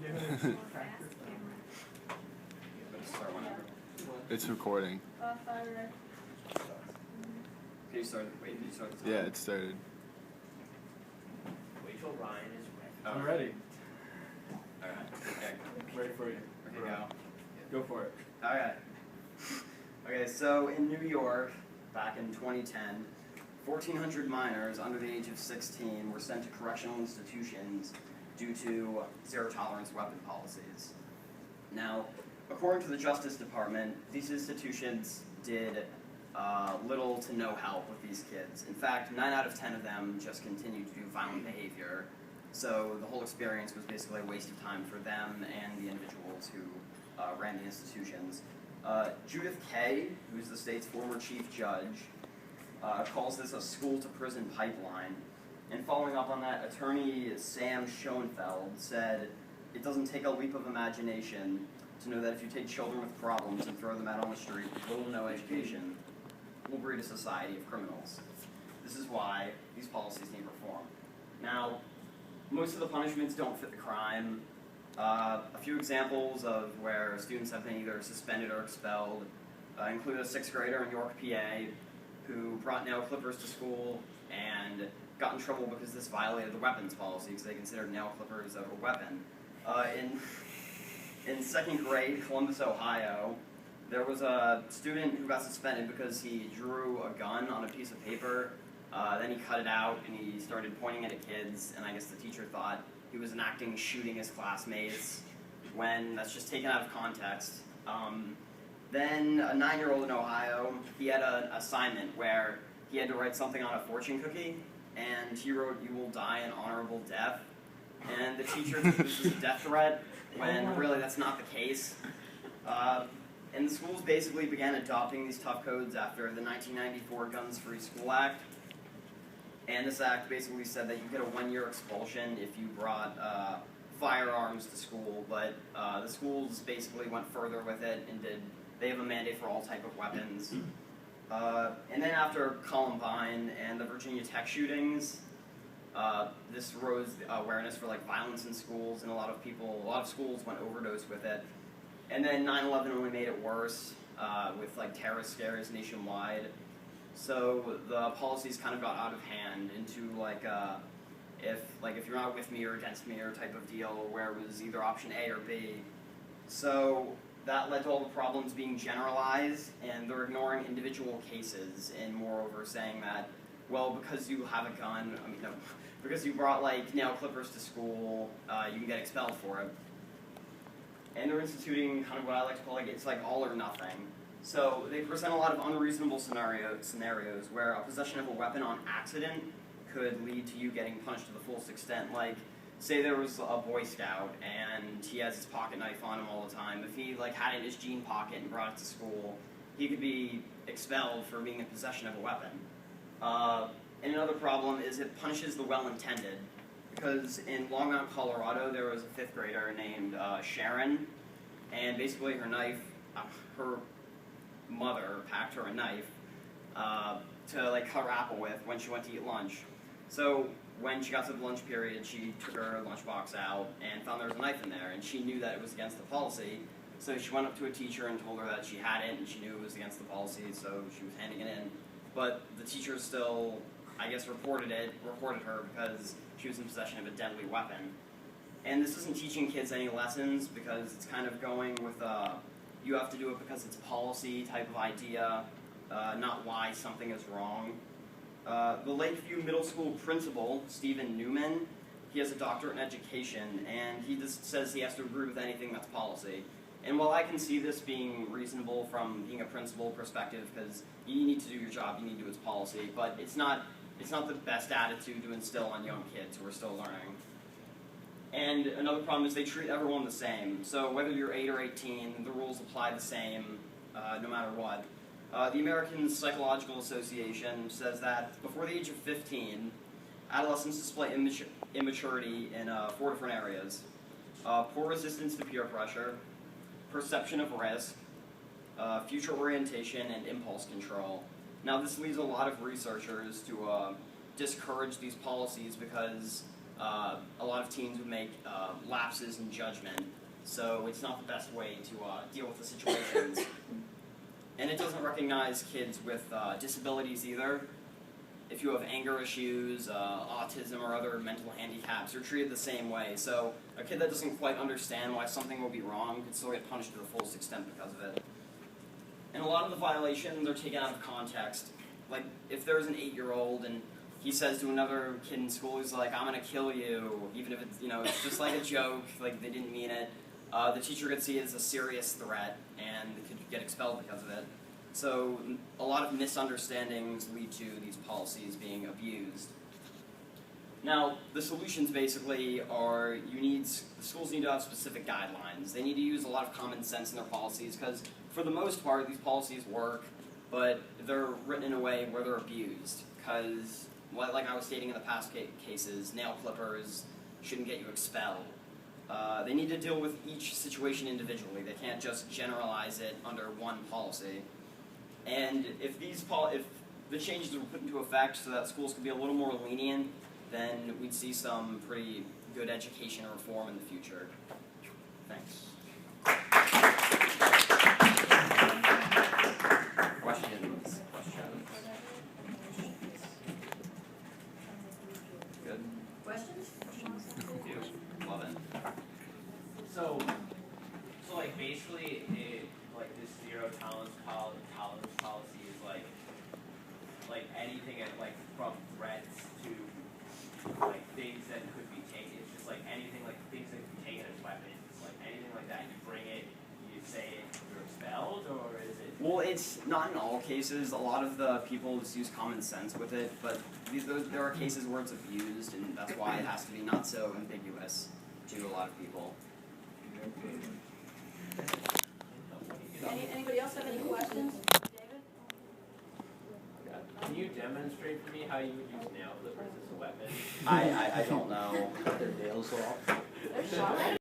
Start whenever. It's recording. Can you start? Wait, can you start the time? Yeah, it started. Wait till Ryan is ready. Oh. I'm ready. Alright. Okay. Ready for you. Okay, go. Go for it. Alright. Okay, so in New York, back in 2010, 1,400 minors under the age of 16 were sent to correctional institutions due to zero-tolerance weapon policies. Now, according to the Justice Department, these institutions did little to no help with these kids. In fact, 9 out of 10 of them just continued to do violent behavior. So the whole experience was basically a waste of time for them and the individuals who ran the institutions. Judith Kaye, who's the state's former chief judge, calls this a school-to-prison pipeline. And following up on that, attorney Sam Schoenfeld said, "It doesn't take a leap of imagination to know that if you take children with problems and throw them out on the street with little or no education, we'll breed a society of criminals. This is why these policies need reform." Now, most of the punishments don't fit the crime. A few examples of where students have been either suspended or expelled include a 6th grader in York, PA, who brought nail clippers to school and got in trouble because this violated the weapons policy because they considered nail clippers a weapon. In 2nd grade, Columbus, Ohio, there was a student who got suspended because he drew a gun on a piece of paper, then he cut it out and he started pointing it at kids, and I guess the teacher thought he was enacting shooting his classmates, when that's just taken out of context. Then a 9-year-old in Ohio, he had an assignment where he had to write something on a fortune cookie, and he wrote, "You will die an honorable death." And the teacher took this as a death threat, when really that's not the case. And the schools basically began adopting these tough codes after the 1994 Guns Free School Act. And this act basically said that you get a 1-year expulsion if you brought firearms to school, but the schools basically went further with it and they have a mandate for all type of weapons. And then after Columbine and the Virginia Tech shootings, this rose awareness for like violence in schools, and a lot of schools went overdose with it. And then 9/11 only made it worse with like terrorist scares nationwide. So the policies kind of got out of hand into like if you're not with me or against me or type of deal, where it was either option A or B. So that led to all the problems being generalized, and they're ignoring individual cases, and moreover saying that, well, because you have a gun, because you brought like nail clippers to school, you can get expelled for it. And they're instituting kind of what I like to call it's like all or nothing. So they present a lot of unreasonable scenarios where a possession of a weapon on accident could lead to you getting punished to the fullest extent. Like, say there was a Boy Scout and he has his pocket knife on him all the time. If he like had it in his jean pocket and brought it to school, he could be expelled for being in possession of a weapon. And another problem is it punishes the well-intended. Because in Long Island, Colorado, there was a 5th grader named Sharon, and basically her mother packed her a knife to like cut her apple with when she went to eat lunch. So when she got to the lunch period, she took her lunchbox out and found there was a knife in there, and she knew that it was against the policy. So she went up to a teacher and told her that she had it, and she knew it was against the policy, so she was handing it in. But the teacher still, I guess, reported her because she was in possession of a deadly weapon. And this isn't teaching kids any lessons, because it's kind of going with you have to do it because it's policy type of idea, not why something is wrong. The Lakeview Middle School principal, Stephen Newman, he has a doctorate in education, and he just says he has to agree with anything that's policy. And while I can see this being reasonable from being a principal perspective, because you need to do your job, you need to do its policy, but it's not the best attitude to instill on young kids who are still learning. And another problem is they treat everyone the same. So whether you're 8 or 18, the rules apply the same no matter what. The American Psychological Association says that before the age of 15, adolescents display immaturity in 4 different areas. Poor resistance to peer pressure, perception of risk, future orientation, and impulse control. Now this leads a lot of researchers to discourage these policies because a lot of teens would make lapses in judgment, so it's not the best way to deal with the situations. And it doesn't recognize kids with disabilities either. If you have anger issues, autism, or other mental handicaps, you're treated the same way. So a kid that doesn't quite understand why something will be wrong could still get punished to the fullest extent because of it. And a lot of the violations are taken out of context. Like, if there's an 8-year-old and he says to another kid in school, he's like, "I'm gonna kill you," even if it's, it's just like a joke, like they didn't mean it. The teacher could see it as a serious threat and could get expelled because of it. So a lot of misunderstandings lead to these policies being abused. Now, the solutions basically are the schools need to have specific guidelines. They need to use a lot of common sense in their policies because for the most part these policies work, but they're written in a way where they're abused because, like I was stating in the past cases, nail clippers shouldn't get you expelled. They need to deal with each situation individually. They can't just generalize it under one policy. And if the changes were put into effect so that schools could be a little more lenient, then we'd see some pretty good education reform in the future. Thanks. Questions? Good? Questions? Love it. So like basically, like this zero tolerance policy is like anything like from threats to like things that could be taken. It's just like anything like things that could be taken as weapons, like anything like that. You bring it, you say it, you're expelled, or is it? Well, it's not in all cases. A lot of the people just use common sense with it, but there are cases where it's abused, and that's why it has to be not so ambiguous to a lot of people. Anybody else have any questions? David? Can you demonstrate for me how you would use nail clippers as a weapon? I don't know. Cut their nails off. They're sharp.